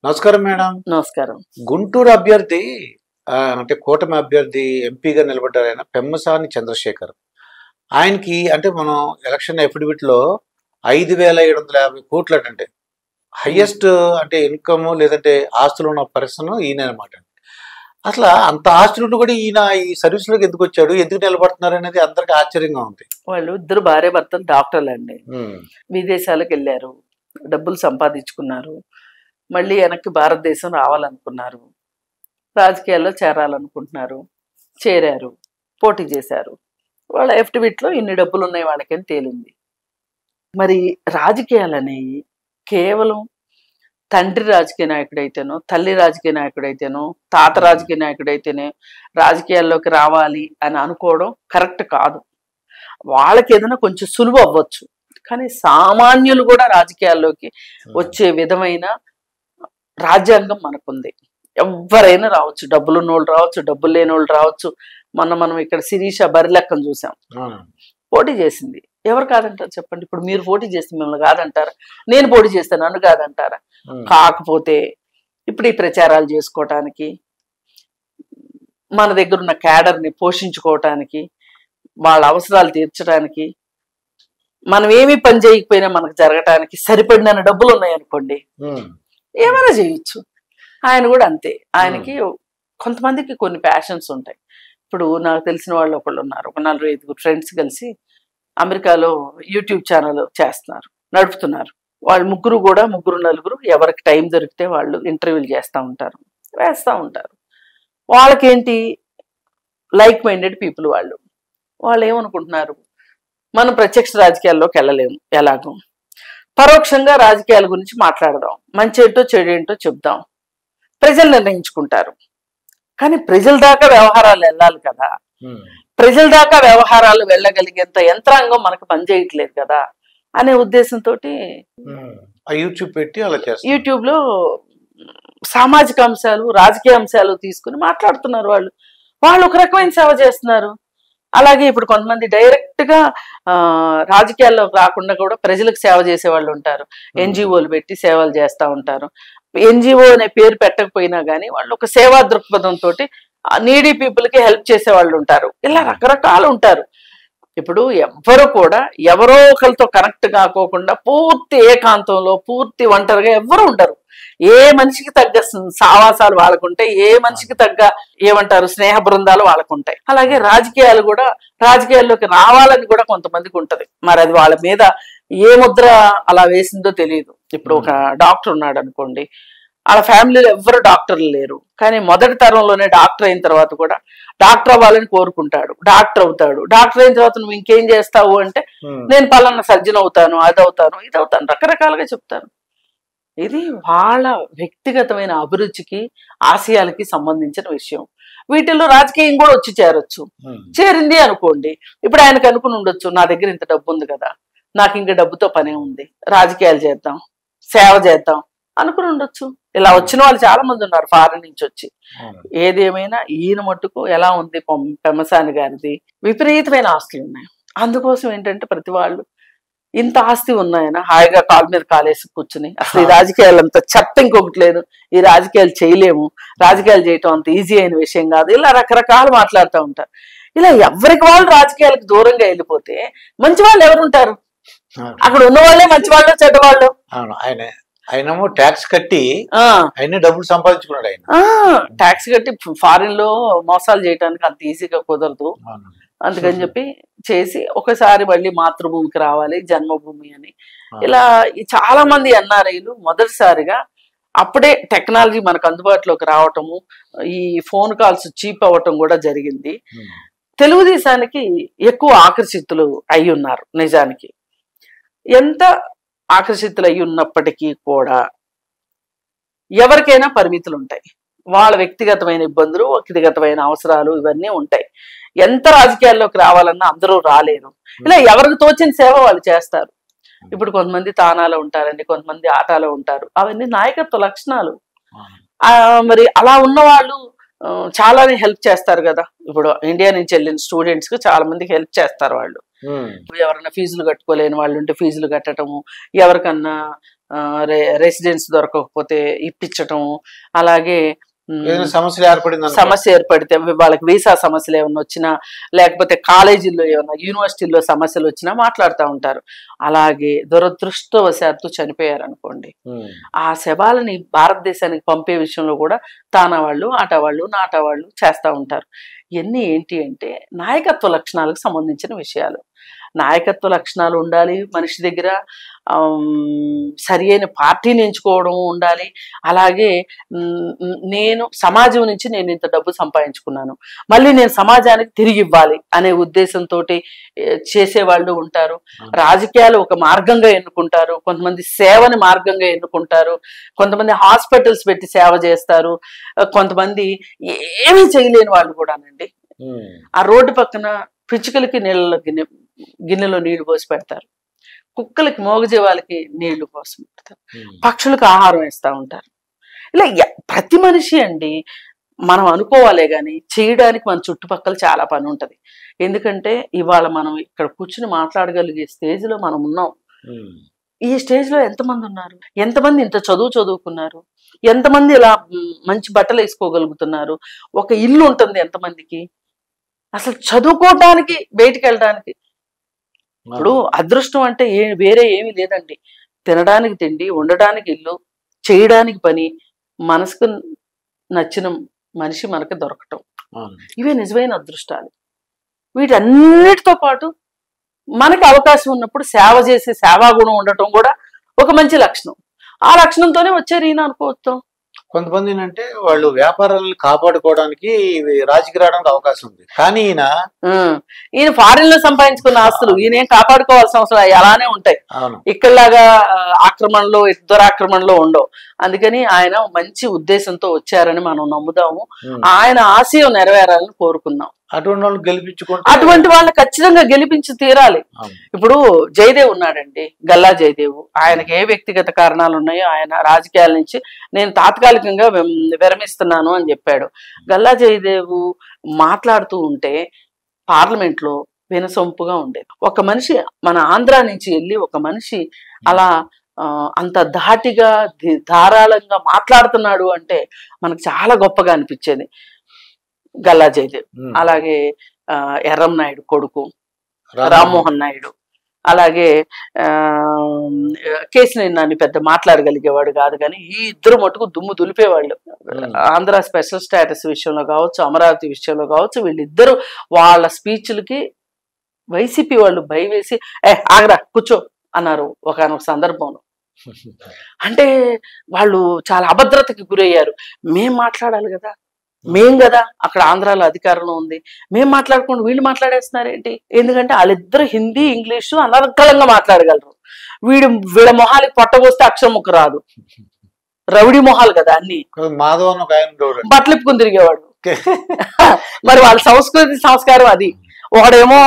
నమస్కారం మేడం. నమస్కారం. గుంటూరు అభ్యర్థి అంటే కూటమి అభ్యర్థి ఎంపీగా నిలబడ్డారు ఆయన పెమ్మసాని చంద్రశేఖర్. ఆయనకి అంటే మనం ఎలక్షన్ అఫిడవిట్లో 5,750 కోట్లటంటే హైయెస్ట్ అంటే ఇన్కమ్ లేదంటే ఆస్తులు ఉన్న పర్సన్ ఈయన అనమాట. అసలు అంత ఆస్తులు కూడా ఈయన ఈ సర్వీస్లోకి ఎందుకు వచ్చాడు, ఎందుకు నిలబడుతున్నారు అనేది అందరికి ఆశ్చర్యంగా ఉంది. వాళ్ళు ఇద్దరు భార్య భర్తలు డాక్టర్లు అండి. విదేశాలకు వెళ్ళారు, డబ్బులు సంపాదించుకున్నారు, మళ్ళీ వెనక్కి భారతదేశం రావాలనుకున్నారు, రాజకీయాల్లో చేరాలనుకుంటున్నారు, చేరారు, పోటీ చేశారు. వాళ్ళ ఎఫ్టివిట్లో ఇన్ని డబ్బులు ఉన్నాయి వాళ్ళకని తేలింది. మరి రాజకీయాలు అనేవి కేవలం తండ్రి రాజకీయ నాయకుడైతేనో, తల్లి రాజకీయ నాయకుడైతేనో, తాత రాజకీయ నాయకుడైతేనే రాజకీయాల్లోకి రావాలి అని అనుకోవడం కరెక్ట్ కాదు. వాళ్ళకి ఏదైనా కొంచెం సులువు అవ్వచ్చు, కానీ సామాన్యులు కూడా రాజకీయాల్లోకి వచ్చే విధమైన రాజ్యాంగం మనకుంది. ఎవరైనా రావచ్చు, డబ్బులున్నోళ్ళు రావచ్చు, డబ్బులు లేని వాళ్ళు రావచ్చు. మనం ఇక్కడ శిరీష బరిలెక్కను చూసాం, పోటీ చేసింది. ఎవరు కాదంటారు చెప్పండి? ఇప్పుడు మీరు పోటీ చేస్తే మిమ్మల్ని కాదంటారా? నేను పోటీ చేస్తే నన్ను కాదంటారా? కాకపోతే ఇప్పుడు ఈ ప్రచారాలు చేసుకోవటానికి, మన దగ్గర ఉన్న క్యాడర్ని పోషించుకోవటానికి, వాళ్ళ అవసరాలు తీర్చడానికి, మనం ఏమీ పని చేయకపోయినా మనకు జరగటానికి సరిపడిన డబ్బులు ఉన్నాయనుకోండి, ఏమైనా చేయొచ్చు. ఆయన కూడా అంతే. ఆయనకి కొంతమందికి కొన్ని ప్యాషన్స్ ఉంటాయి. ఇప్పుడు నాకు తెలిసిన వాళ్ళు ఒకళ్ళు ఉన్నారు, ఒక 4-5 ఫ్రెండ్స్ కలిసి అమెరికాలో యూట్యూబ్ ఛానల్ చేస్తున్నారు, నడుపుతున్నారు. వాళ్ళు ముగ్గురు నలుగురు ఎవరికి టైం దొరికితే వాళ్ళు ఇంటర్వ్యూలు చేస్తూ ఉంటారు, వేస్తూ ఉంటారు. వాళ్ళకేంటి, లైక్ మైండెడ్ పీపుల్. వాళ్ళు ఏమనుకుంటున్నారు, మనం ప్రత్యక్ష రాజకీయాల్లోకి వెళ్ళలేము, ఎలాగో పరోక్షంగా రాజకీయాల గురించి మాట్లాడదాం, మంచి ఏంటో చెడు ఏంటో చెప్దాం, ప్రజలు నిర్ణయించుకుంటారు. కానీ ప్రజల దాకా వ్యవహారాలు వెళ్ళాలి కదా, ప్రజల దాకా వ్యవహారాలు వెళ్ళగలిగేంత యంత్రాంగం మనకు పనిచేయట్లేదు కదా అనే ఉద్దేశంతో యూట్యూబ్ పెట్టి అలా చేస్తారు. యూట్యూబ్లో సామాజిక అంశాలు, రాజకీయ అంశాలు తీసుకుని మాట్లాడుతున్నారు. వాళ్ళు ఒక రకమైన సేవ చేస్తున్నారు. అలాగే ఇప్పుడు కొంతమంది డైరెక్ట్గా రాజకీయాల్లోకి రాకుండా కూడా ప్రజలకు సేవ చేసే వాళ్ళు ఉంటారు. ఎన్జిఓలు పెట్టి సేవలు చేస్తూ ఉంటారు. ఎన్జిఓ అనే పేరు పెట్టకపోయినా కానీ వాళ్ళు ఒక సేవా దృక్పథంతో నీడీ పీపుల్కి హెల్ప్ చేసే వాళ్ళు ఉంటారు. ఇలా రకరకాలు ఉంటారు. ఇప్పుడు ఎవ్వరు కూడా ఎవరో ఒకరితో కనెక్ట్ కాకోకుండా పూర్తి ఏకాంతంలో, పూర్తి ఒంటరిగా ఎవ్వరు ఉండరు. ఏ మనిషికి తగ్గ సావాసాలు వాళ్ళకుంటాయి, ఏ మనిషికి తగ్గ ఏమంటారు స్నేహ బృందాలు వాళ్ళకుంటాయి. అలాగే రాజకీయాలు కూడా, రాజకీయాల్లోకి రావాలని కూడా కొంతమందికి ఉంటది. మరి అది వాళ్ళ మీద ఏ ముద్ర అలా వేసిందో తెలియదు. ఇప్పుడు ఒక డాక్టర్ ఉన్నాడు అనుకోండి, వాళ్ళ ఫ్యామిలీలో ఎవ్వరు డాక్టర్లు లేరు, కానీ మొదటి తరంలోనే డాక్టర్ అయిన తర్వాత కూడా డాక్టర్ అవ్వాలని కోరుకుంటాడు, డాక్టర్ అవుతాడు. డాక్టర్ అయిన తర్వాత నువ్వు ఇంకేం చేస్తావు అంటే, నేను పలానా సర్జన్ అవుతాను, అది అవుతాను, ఇది అవుతాను, రకరకాలుగా చెప్తాను. ఇది వాళ్ళ వ్యక్తిగతమైన అభిరుచికి, ఆశయాలకి సంబంధించిన విషయం. వీటిల్లో రాజకీయం కూడా వచ్చి చేరొచ్చు. చేరింది అనుకోండి, ఇప్పుడు ఆయనకు అనుకుని ఉండొచ్చు, నా దగ్గర ఇంత డబ్బు ఉంది కదా, నాకు ఇంకా డబ్బుతో పనే ఉంది, రాజకీయాలు చేద్దాం, సేవ చేద్దాం అనుకుని ఉండొచ్చు. ఇలా వచ్చిన వాళ్ళు చాలా మంది ఉన్నారు ఫారెన్ నుంచి వచ్చి. ఏదేమైనా ఈయన మట్టుకు ఎలా ఉంది, పెమ్మసాని గారిది విపరీతమైన ఆస్తులు ఉన్నాయి. అందుకోసం ఏంటంటే ప్రతి వాళ్ళు ఇంత ఆస్తి ఉన్నాయన హాయిగా కాలు మీద కాలేసి కూర్చుని, అసలు ఈ రాజకీయాలు అంత చెత్త ఇంకొకటి లేదు, ఈ రాజకీయాలు చేయలేము, రాజకీయాలు చేయటం అంత ఈజీ అయిన విషయం కాదు, ఇలా రకరకాలు మాట్లాడుతూ ఉంటారు. ఇలా ఎవరికి వాళ్ళు రాజకీయాలకు దూరంగా వెళ్ళిపోతే మంచి వాళ్ళు ఎవరు ఉంటారు? అక్కడ ఉన్న వాళ్ళే మంచి వాళ్ళు, చెడ్డవాళ్ళు. ఆయనేమో ట్యాక్స్ కట్టి ఆయన డబ్బులు సంపాదించుకున్నాడు. ఆయన ట్యాక్స్ కట్టి ఫారిన్ లో మోసాలు చేయడానికి అంత ఈజీగా కుదరదు. అందుకని చెప్పి చేసి ఒకసారి మళ్ళీ మాతృభూమికి రావాలి, జన్మభూమి అని. ఇలా చాలా మంది ఎన్ఆర్ఐలు మొదటిసారిగా అప్పుడే టెక్నాలజీ మనకు అందుబాటులోకి రావటము, ఈ ఫోన్ కాల్స్ చీప్ అవ్వటం కూడా జరిగింది. తెలుగుదేశానికి ఎక్కువ ఆకర్షితులు అయి ఉన్నారు. నిజానికి ఎంత ఆకర్షితులు అయి ఉన్నప్పటికీ కూడా ఎవరికైనా పరిమితులు ఉంటాయి. వాళ్ళ వ్యక్తిగతమైన ఇబ్బందులు, వ్యక్తిగతమైన అవసరాలు ఇవన్నీ ఉంటాయి. ఎంత రాజకీయాల్లోకి రావాలన్నా అందరూ రాలేరు. ఇలా ఎవరికి తోచిన సేవ వాళ్ళు చేస్తారు. ఇప్పుడు కొంతమంది తానాలో ఉంటారండి, కొంతమంది ఆటాలో ఉంటారు. అవన్నీ నాయకత్వ లక్షణాలు. మరి అలా ఉన్న వాళ్ళు చాలానే హెల్ప్ చేస్తారు కదా. ఇప్పుడు ఇండియా నుంచి వెళ్ళిన స్టూడెంట్స్ కి చాలా మందికి హెల్ప్ చేస్తారు వాళ్ళు. ఎవరైనా ఫీజులు కట్టుకోలేని వాళ్ళు ఉంటే ఫీజులు కట్టడము, ఎవరికన్నా రెసిడెన్స్ దొరకకపోతే ఇప్పించటం, అలాగే సమస్య ఏర్పడితే వాళ్ళకి వీసా సమస్యలు ఏమన్నా వచ్చినా, లేకపోతే కాలేజీల్లో ఏమన్నా యూనివర్సిటీల్లో సమస్యలు వచ్చినా మాట్లాడుతూ ఉంటారు. అలాగే దురదృష్టవశాత్తు చనిపోయారు అనుకోండి, ఆ శవాలని భారతదేశానికి పంపే విషయంలో కూడా తానవాళ్ళు ఆటవాళ్ళు నాటవాళ్ళు చేస్తూ ఉంటారు. ఇవన్నీ ఏంటి అంటే నాయకత్వ లక్షణాలకు సంబంధించిన విషయాలు. నాయకత్వ లక్షణాలు ఉండాలి మనిషి దగ్గర, సరి అయిన పార్టీని ఎంచుకోవడం ఉండాలి. అలాగే నేను సమాజం నుంచి నేను ఇంత డబ్బు సంపాదించుకున్నాను, మళ్ళీ నేను సమాజానికి తిరిగి ఇవ్వాలి అనే ఉద్దేశంతో చేసేవాళ్ళు ఉంటారు. రాజకీయాలు ఒక మార్గంగా ఎన్నుకుంటారు, కొంతమంది సేవని మార్గంగా ఎన్నుకుంటారు, కొంతమంది హాస్పిటల్స్ పెట్టి సేవ చేస్తారు, కొంతమంది ఏమీ చేయలేని వాళ్ళు కూడానండి ఆ రోడ్డు పక్కన పిచ్చుకలకి గిన్నెలో నీళ్లు పోసి పెడతారు, కుక్కలకి మోగజీవాలకి నీళ్లు పోసి పెడతారు, పక్షులకు ఆహారం ఇస్తూ ఉంటారు. ఇలా ప్రతి మనిషి అండి మనం అనుకోవాలే కానీ చేయడానికి మన చుట్టుపక్కల చాలా పని ఉంటుంది. ఎందుకంటే ఇవాళ మనం ఇక్కడ కూర్చుని మాట్లాడగలిగే స్టేజ్లో మనం ఉన్నాం. ఈ స్టేజ్లో ఎంతమంది ఉన్నారు, ఎంతమంది ఇంత చదువుకున్నారు, ఎంతమంది ఇలా మంచి బట్టలు వేసుకోగలుగుతున్నారు, ఒక ఇల్లు ఉంటుంది ఎంతమందికి, అసలు చదువుకోవటానికి బయటికి వెళ్ళడానికి. ఇప్పుడు అదృష్టం అంటే వేరే ఏమీ లేదండి. తినడానికి తిండి, ఉండడానికి ఇల్లు, చేయడానికి పని, మనసుకు నచ్చిన మనిషి మనకు దొరకటం, ఇవే నిజమైన అదృష్టాలు. వీటన్నిటితో పాటు మనకి అవకాశం ఉన్నప్పుడు సేవ చేసే సేవాగుణం ఉండటం కూడా ఒక మంచి లక్షణం. ఆ లక్షణంతోనే వచ్చారు ఈయన అనుకోవచ్చు. కొంతమంది అంటే వాళ్ళు వ్యాపారాలను కాపాడుకోవడానికి రాజకీయ రావడానికి అవకాశం ఉంది, కానీ ఈయన ఫారిన్ లో సంపాదించుకున్న ఆస్తులు ఈయన కాపాడుకోవాల్సిన అవసరం అలానే ఉంటాయి. ఇక్కడలాగా ఆక్రమణలో దురాక్రమణలో ఉండవు. అందుకని ఆయన మంచి ఉద్దేశంతో వచ్చారని మనం నమ్ముదాము. ఆయన ఆశయం నెరవేరాలని కోరుకుందాం. అటువంటి వాళ్ళు గెలిపించుకుంటే అటువంటి వాళ్ళని ఖచ్చితంగా గెలిపించి తీరాలి. ఇప్పుడు జయదేవ్ ఉన్నాడండి, గల్లా జయదేవ్. ఆయనకి ఏ వ్యక్తిగత కారణాలు ఉన్నాయో ఆయన రాజకీయాల నుంచి నేను తాత్కాలికంగా విరమిస్తున్నాను అని చెప్పాడు. గల్లా జయదేవ్ మాట్లాడుతూ ఉంటే పార్లమెంట్ లో వినసొంపుగా ఉండేది. ఒక మనిషి మన ఆంధ్ర నుంచి వెళ్ళి ఒక మనిషి అలా అంత ధాటిగా ధారాళంగా మాట్లాడుతున్నాడు అంటే మనకు చాలా గొప్పగా అనిపించేది గల్లా జయదేవ్. అలాగే ఎర్రం నాయుడు కొడుకు రామ్మోహన్ నాయుడు, అలాగే కేసీఆర్ నాని పెద్ద మాట్లాడగలిగేవాడు కాదు, కానీ ఈ ఇద్దరు మటుకు దుమ్ము దులిపేవాళ్ళు. ఆంధ్ర స్పెషల్ స్టేటస్ విషయంలో కావచ్చు, అమరావతి విషయంలో కావచ్చు, వీళ్ళిద్దరు వాళ్ళ స్పీచ్లకి వైసీపీ వాళ్ళు భయవేసి ఆగరా కూర్చో అన్నారు ఒకనొక సందర్భంలో. అంటే వాళ్ళు చాలా అభద్రతకి గురయ్యారు. మేం మాట్లాడాలి కదా, మేం కదా అక్కడ ఆంధ్రాలో అధికారంలో ఉంది, మేం మాట్లాడుకుంటూ వీళ్ళు మాట్లాడేస్తున్నారు ఏంటి? ఎందుకంటే వాళ్ళిద్దరు హిందీ ఇంగ్లీషు అనర్గళంగా మాట్లాడగలరు. వీళ్ళ మొహాలకి పొట్టబోస్తే అక్షరం ముక్క రాదు, రౌడీ మొహాలు కదా అన్ని, బట్టలు ఇప్పుకుని తిరిగేవాడు. మరి వాళ్ళ సంస్కృతి సంస్కారం అది. ఒకడేమో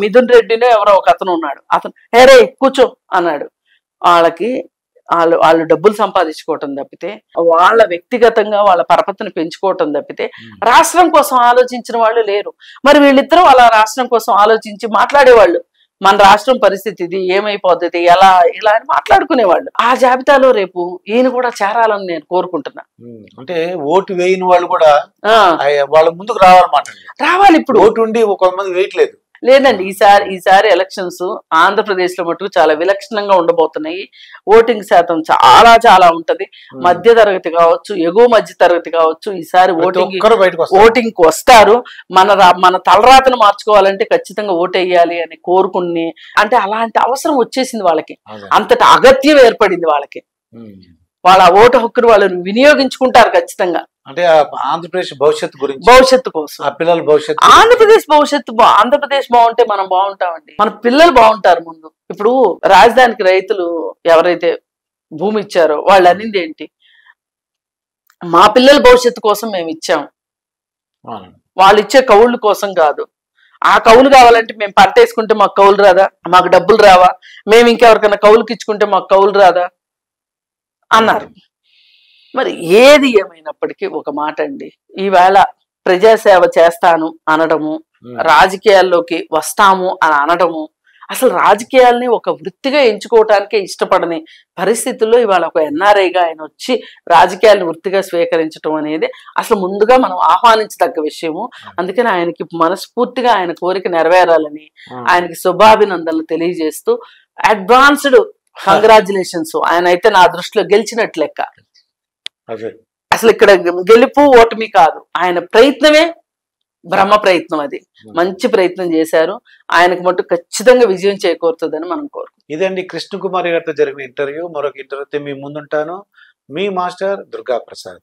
మిథున్ రెడ్డినే ఎవరో ఒక అతను ఉన్నాడు, అతను హేరే కూర్చో అన్నాడు. వాళ్ళు డబ్బులు సంపాదించుకోవటం తప్పితే, వాళ్ళ వ్యక్తిగతంగా వాళ్ళ పరపతిని పెంచుకోవటం తప్పితే రాష్ట్రం కోసం ఆలోచించిన వాళ్ళు లేరు. మరి వీళ్ళిద్దరూ వాళ్ళ రాష్ట్రం కోసం ఆలోచించి మాట్లాడేవాళ్ళు. మన రాష్ట్రం పరిస్థితి ఇది, ఏమైపోతుంది, ఎలా ఇలా అని మాట్లాడుకునేవాళ్ళు. ఆ జాబితాలో రేపు ఈయన కూడా చేరాలని నేను కోరుకుంటున్నా. అంటే ఓటు వేయని వాళ్ళు కూడా వాళ్ళ ముందుకు రావాలి. ఇప్పుడు ఓటు ఉండి కొంతమంది వేయట్లేదు లేదండి. ఈసారి ఎలక్షన్స్ ఆంధ్రప్రదేశ్ లో మటుకు చాలా విలక్షణంగా ఉండబోతున్నాయి. ఓటింగ్ శాతం చాలా చాలా ఉంటది. మధ్య తరగతి కావచ్చు, ఎగువ మధ్య తరగతి కావచ్చు, ఈసారి ఓటింగ్ కు వస్తారు. మన తలరాతను మార్చుకోవాలంటే ఖచ్చితంగా ఓటేయాలి అని కోరుకుని, అంటే అలాంటి అవసరం వచ్చేసింది వాళ్ళకి, అంతటి అగత్యం ఏర్పడింది వాళ్ళకి. వాళ్ళ ఓటు హక్కును వాళ్ళు వినియోగించుకుంటారు ఖచ్చితంగా. అంటే ఆంధ్రప్రదేశ్ భవిష్యత్తు కోసం, పిల్లల భవిష్యత్తు, ఆంధ్రప్రదేశ్ బాగుంటే మనం బాగుంటామండి, మన పిల్లలు బాగుంటారు ముందు. ఇప్పుడు రాజధానికి రైతులు ఎవరైతే భూమి ఇచ్చారో వాళ్ళు అనింది ఏంటి? మా పిల్లల భవిష్యత్తు కోసం మేము ఇచ్చాం, వాళ్ళు ఇచ్చే కౌళ్ళు కోసం కాదు. ఆ కౌలు కావాలంటే మేము పంట వేసుకుంటే మాకు కౌలు రాదా, మాకు డబ్బులు రావా, మేము ఇంకెవరికైనా కౌలుకి ఇచ్చుకుంటే మాకు కౌలు రాదా అన్నారు. మరి ఏది ఏమైనప్పటికీ ఒక మాట అండి, ఈవేళ ప్రజాసేవ చేస్తాను అనడము, రాజకీయాల్లోకి వస్తాము అని అనడము, అసలు రాజకీయాల్ని ఒక వృత్తిగా ఎంచుకోవటానికే ఇష్టపడని పరిస్థితుల్లో ఇవాళ ఒక ఎన్ఆర్ఐగా ఆయన వచ్చి రాజకీయాలను వృత్తిగా స్వీకరించడం అనేది అసలు ముందుగా మనం ఆహ్వానించదగ్గ విషయము. అందుకని ఆయనకి మనస్ఫూర్తిగా ఆయన కోరిక నెరవేరాలని ఆయనకి శుభాభినందనలు తెలియజేస్తూ అడ్వాన్స్డ్ కంగ్రాచులేషన్స్. ఆయన అయితే నా దృష్టిలో గెలిచినట్లు లెక్క. అసలు ఇక్కడ గెలుపు ఓటమి కాదు, ఆయన ప్రయత్నమే బ్రహ్మ ప్రయత్నం. అది మంచి ప్రయత్నం చేశారు. ఆయనకు మటు ఖచ్చితంగా విజయం చేకూరుతుందని మనం కోరుకుంటున్నాం. ఇదండి కృష్ణకుమారి గారితో జరిగిన ఇంటర్వ్యూ. మరొక ఇంటర్వ్యూతో మీ ముందుంటాను. మీ మాస్టర్ దుర్గా ప్రసాద్.